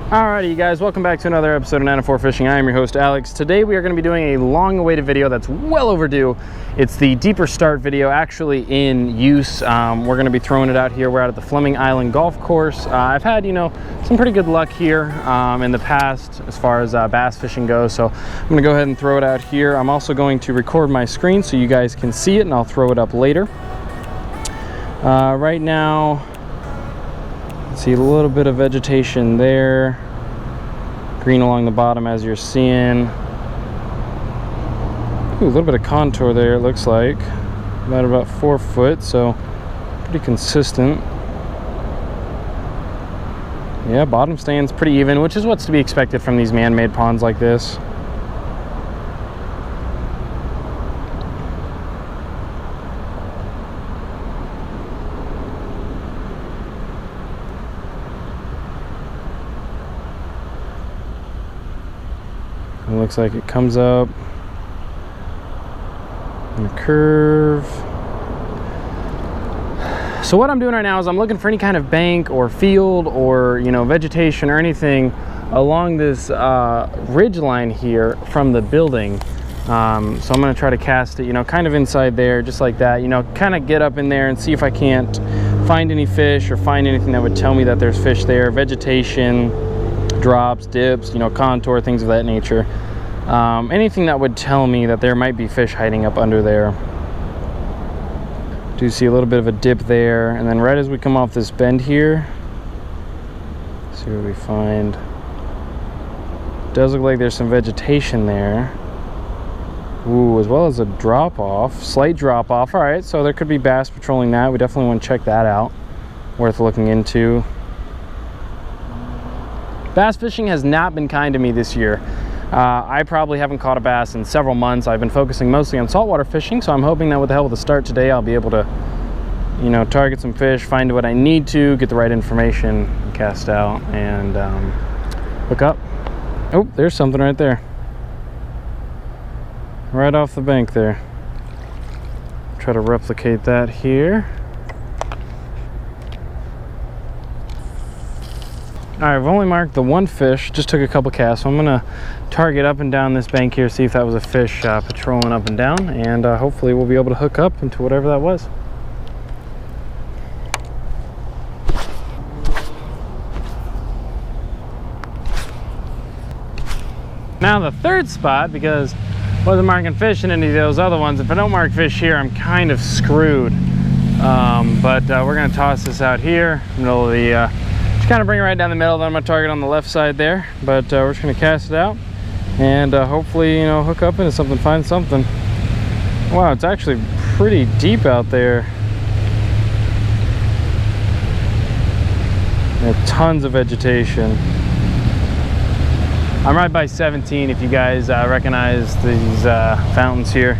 Alrighty, you guys, welcome back to another episode of 904 Fishing. I am your host, Alex. Today we are going to be doing a long-awaited video that's well overdue. It's the Deeper Start video, actually in use. We're going to be throwing it out here. We're out at the Fleming Island Golf Course. I've had, some pretty good luck here in the past as far as bass fishing goes, so I'm going to go ahead and throw it out here. I'm also going to record my screen so you guys can see it, and I'll throw it up later. Right now, see a little bit of vegetation there, green along the bottom as you're seeing. Ooh, a little bit of contour there, it looks like about 4 foot, so pretty consistent. Yeah, bottom stands pretty even, which is what's to be expected from these man-made ponds like this. It looks like it comes up in a curve. So what I'm doing right now is I'm looking for any kind of bank or field or vegetation or anything along this ridge line here from the building. So I'm going to try to cast it kind of inside there, just like that, kind of get up in there and see if I can't find any fish or find anything that would tell me that there's fish there. Vegetation, drops, dips, contour, things of that nature. Anything that would tell me that there might be fish hiding up under there. Do see a little bit of a dip there, and then right as we come off this bend here, see what we find. Does look like there's some vegetation there. Ooh, as well as a drop off, slight drop off. All right, so there could be bass patrolling that. We definitely want to check that out. Worth looking into. Bass fishing has not been kind to me this year. I probably haven't caught a bass in several months. I've been focusing mostly on saltwater fishing, so I'm hoping that with the help of the start today, I'll be able to, target some fish, find what I need to, get the right information, cast out, and hook up. Oh, there's something right there. Right off the bank there. Try to replicate that here. All right, I've only marked the one fish, just took a couple casts, so I'm gonna target up and down this bank here, see if that was a fish patrolling up and down, and hopefully we'll be able to hook up into whatever that was. Now the third spot, because I wasn't marking fish in any of those other ones, if I don't mark fish here, I'm kind of screwed. But we're gonna toss this out here, middle of the, kind of bring it right down the middle. Then I'm gonna target on the left side there, but we're just gonna cast it out and hopefully hook up into something, find something. Wow, it's actually pretty deep out there. Tons of vegetation. I'm right by 17 if you guys recognize these fountains here,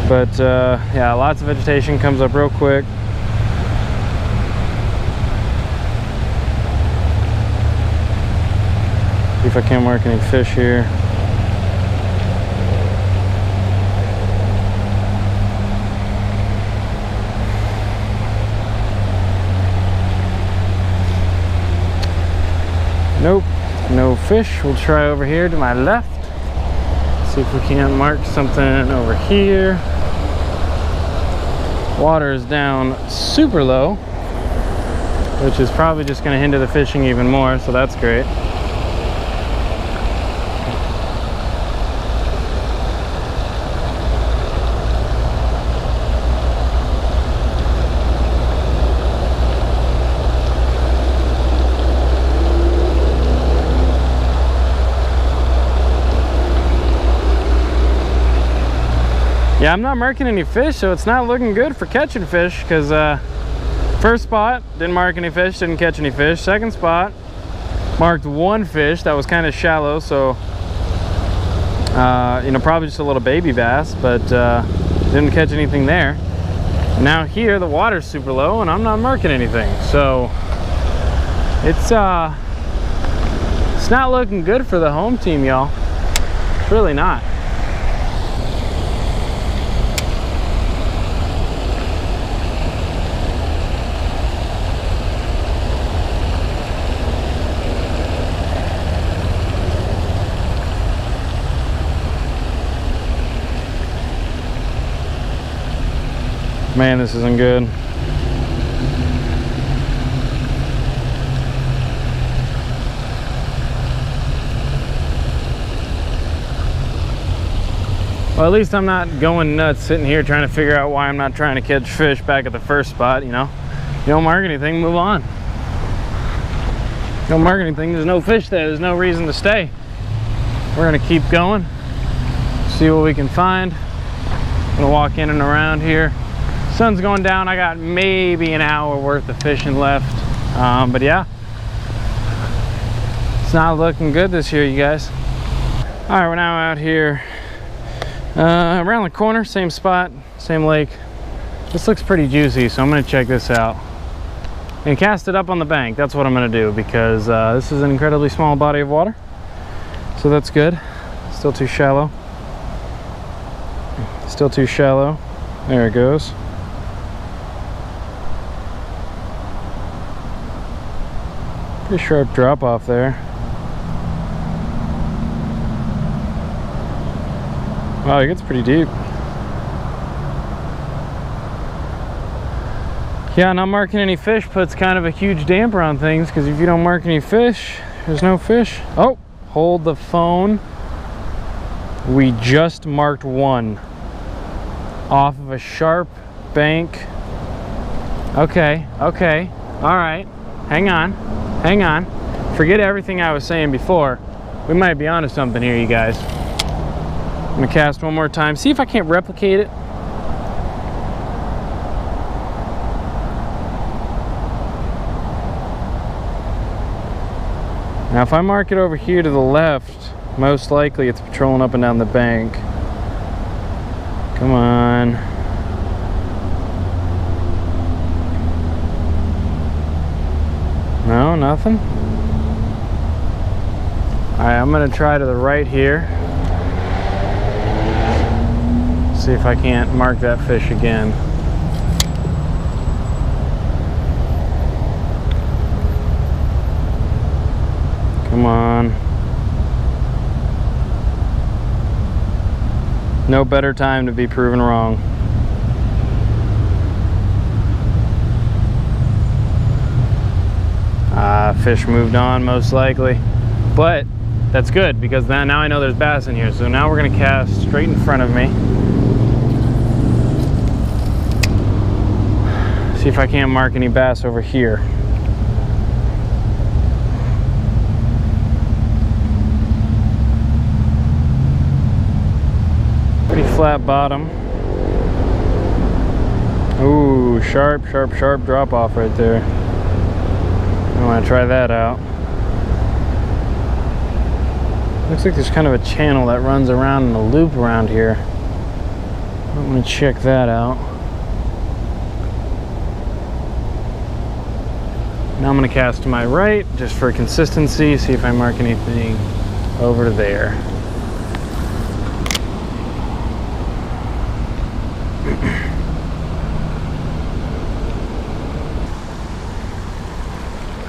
but yeah, lots of vegetation, comes up real quick. See if I can't mark any fish here. Nope, no fish. We'll try over here to my left. See if we can't mark something over here. Water is down super low, which is probably just going to hinder the fishing even more, so that's great. Yeah, I'm not marking any fish, so it's not looking good for catching fish, because first spot, didn't mark any fish, didn't catch any fish. Second spot, marked one fish that was kind of shallow, so probably just a little baby bass, but didn't catch anything there. Now here, the water's super low, and I'm not marking anything, so it's not looking good for the home team, y'all. It's really not. Man, this isn't good. Well, at least I'm not going nuts sitting here trying to figure out why I'm not trying to catch fish back at the first spot, you know? You don't mark anything, move on. You don't mark anything, there's no fish there, there's no reason to stay. We're gonna keep going, see what we can find. I'm gonna walk in and around here. Sun's going down, I got maybe an hour worth of fishing left. But yeah, it's not looking good this year, you guys. All right, we're now out here. Around the corner, same spot, same lake. This looks pretty juicy, so I'm gonna check this out and cast it up on the bank. That's what I'm gonna do, because this is an incredibly small body of water, so that's good. Still too shallow. Still too shallow. There it goes. Pretty sharp drop off there. Wow, it gets pretty deep. Yeah, not marking any fish puts kind of a huge damper on things, because if you don't mark any fish, there's no fish. Oh, hold the phone. We just marked one off of a sharp bank. Okay, okay, all right. Hang on, hang on. Forget everything I was saying before. We might be onto something here, you guys. I'm gonna cast one more time, see if I can't replicate it. Now if I mark it over here to the left, most likely it's patrolling up and down the bank. Come on. No, nothing? All right, I'm gonna try to the right here. See if I can't mark that fish again. Come on. No better time to be proven wrong. Fish moved on most likely, but that's good, because now I know there's bass in here. So now we're gonna cast straight in front of me. See if I can't mark any bass over here. Pretty flat bottom. Ooh, sharp, sharp, sharp drop off right there. I want to try that out. Looks like there's kind of a channel that runs around in a loop around here. I'm going to check that out. Now I'm going to cast to my right, just for consistency, see if I mark anything over there.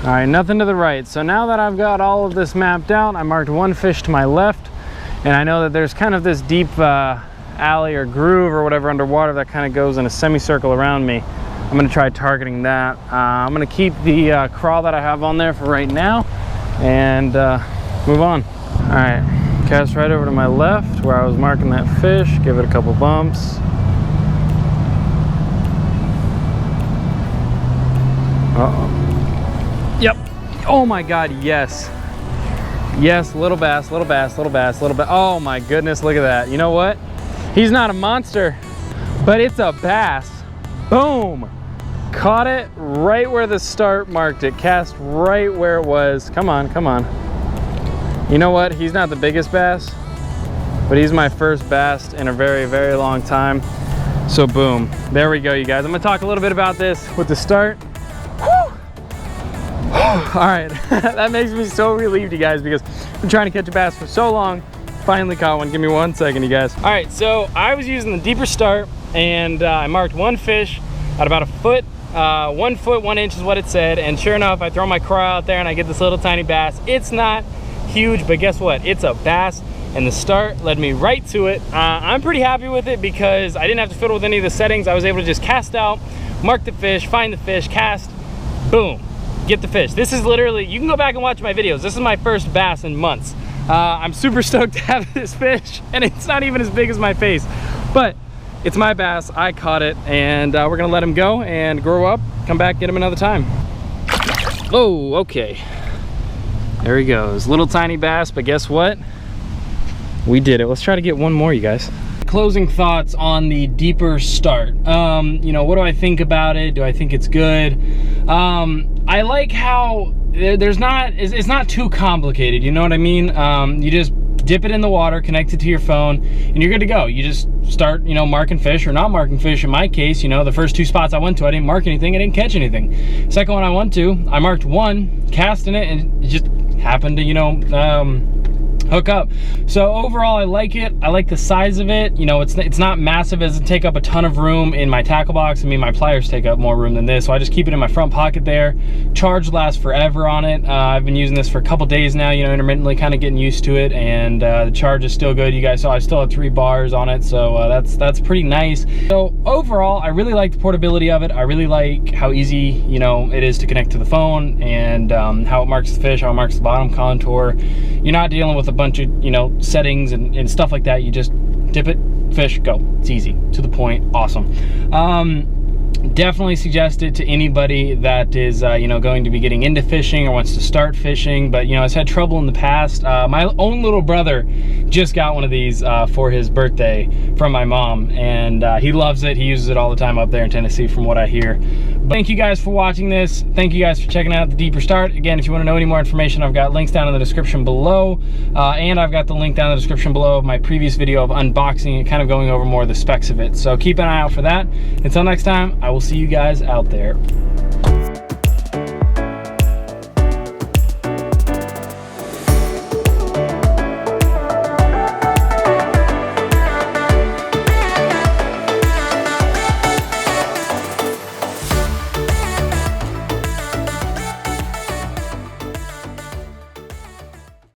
All right, nothing to the right. So now that I've got all of this mapped out, I marked one fish to my left, and I know that there's kind of this deep alley or groove or whatever underwater that kind of goes in a semicircle around me. I'm gonna try targeting that. I'm gonna keep the crawl that I have on there for right now and move on. All right, cast right over to my left where I was marking that fish, give it a couple bumps. Uh-oh. Yep. Oh my God, yes. Yes, little bass, little bass, little bass, little bass. Oh my goodness, look at that. You know what? He's not a monster, but it's a bass. Boom. Caught it right where the start marked it. Cast right where it was. Come on, come on. You know what? He's not the biggest bass, but he's my first bass in a very, very long time. So boom, there we go, you guys. I'm gonna talk a little bit about this with the start. All right, that makes me so relieved, you guys, because I've been trying to catch a bass for so long. Finally caught one. Give me 1 second, you guys. All right, so I was using the Deeper Start, and I marked one fish at about a foot. 1 foot 1 inch is what it said, and sure enough, I throw my crawl out there and I get this little tiny bass. It's not huge, but guess what? It's a bass. and the start led me right to it. I'm pretty happy with it because I didn't have to fiddle with any of the settings. I was able to just cast out, mark the fish, find the fish, cast, boom, get the fish. This is literally, you can go back and watch my videos. This is my first bass in months. I'm super stoked to have this fish, and it's not even as big as my face, but it's my bass. I caught it, and we're gonna let him go and grow up, come back, get him another time. Oh, okay. There he goes. Little tiny bass, but guess what? We did it. Let's try to get one more, you guys. Closing thoughts on the Deeper Start. You know, what do I think about it? Do I think it's good? I like how it's not too complicated, you know what I mean? You just dip it in the water, connect it to your phone, and you're good to go. You just start, you know, marking fish or not marking fish. In my case, you know, the first 2 spots I went to, I didn't mark anything, I didn't catch anything. Second one I went to, I marked 1, cast in it, and it just happened to, you know, hook up. So overall, I like it. I like the size of it. You know, it's not massive. It doesn't take up a ton of room in my tackle box. I mean, my pliers take up more room than this, so I just keep it in my front pocket there. Charge lasts forever on it. I've been using this for a couple days now, you know, intermittently, kind of getting used to it, and the charge is still good. You guys saw I still have 3 bars on it, so that's pretty nice. So overall, I really like the portability of it. I really like how easy, you know, it is to connect to the phone, and how it marks the fish, how it marks the bottom contour. You're not dealing with a bunch of, you know, settings and stuff like that. You just dip it, fish, go. It's easy, to the point, awesome. Definitely suggest it to anybody that is, you know, going to be getting into fishing or wants to start fishing, but, you know, has had trouble in the past. My own little brother just got one of these for his birthday from my mom, and he loves it. He uses it all the time up there in Tennessee, from what I hear. But thank you guys for watching this. Thank you guys for checking out the Deeper Start. Again, if you want to know any more information, I've got links down in the description below, and I've got the link down in the description below of my previous video of unboxing and kind of going over more of the specs of it. So keep an eye out for that. Until next time, I will see you guys out there.